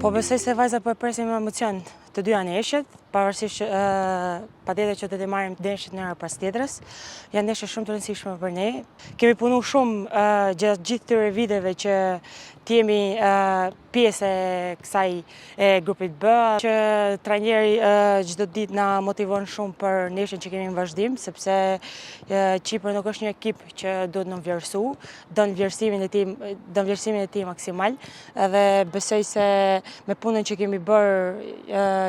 Po besoj se vajza po e presim me emocion të dyja ndeshjet, pavarësisht patjetër që do të marrim ndeshjet njëra pas tjetrës. Janë ndeshje shumë të rëndësishme për ne. Kemi punuar shumë gjatë gjithë këtyre viteve që të jemi pjesë e kësaj grupit B, që trajneri çdo ditë na motivon shumë për ndeshjen që kemi në vazhdim, sepse Çipri nuk është një ekip që duhet në vlerësu, don vlerësimin e tij maksimal, edhe besoj se me punën që kemi bërë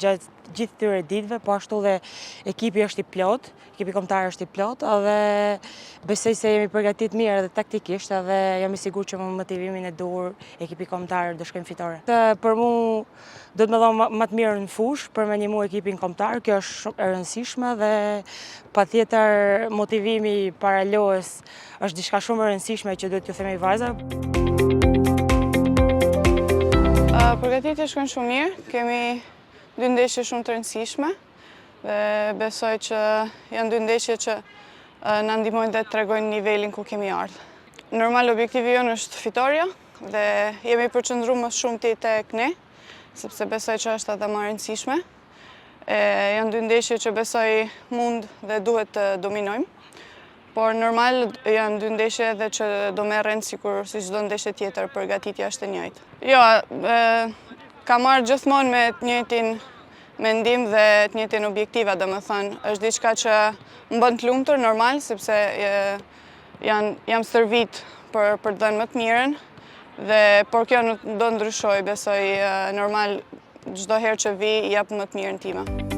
gjatë gjithë këtyre ditëve, po ashtu dhe ekipi është i plot, ekipi kombëtar është i plot, edhe besoj se jemi përgatitur mirë edhe taktikisht, edhe jam i sigurt që me motivimin e duhur ekipi kombëtar do shkojmë fitore. Për mua do të më dhonë më të mirë në fushë për me ndihmu ekipin kombëtar, kjo është shumë e rëndësishme dhe patjetër motivimi para lojës është diçka shumë e rëndësishme që duhet t'ju themi vajzave. Përgatitja shkon shumë mirë, kemi 2 ndeshje shumë të rëndësishme dhe besoj që janë 2 ndeshje që na ndihmojnë dhe tregojnë nivelin ku kemi ardhur. Normal objektivi jonë është fitoria dhe jemi përqendruar më shumë tek ne, sepse besoj që është edhe më e rëndësishme. Janë 2 ndeshje që besoj mund dhe duhet të dominojmë, por normal janë 2 ndeshje edhe që do merren si çdo ndeshje tjetër, përgatitja është e njëjtë. Jo, ka marrë gjithmonë me të njëjtin mendim dhe të njëjtin objektiva, domethënë, është diçka që më bën të lumtur normal, sepse jam stërvit për të dhënë më të mirën, por kjo nuk do ndryshoj, besoj normal çdo herë që vi jap më të mirën time.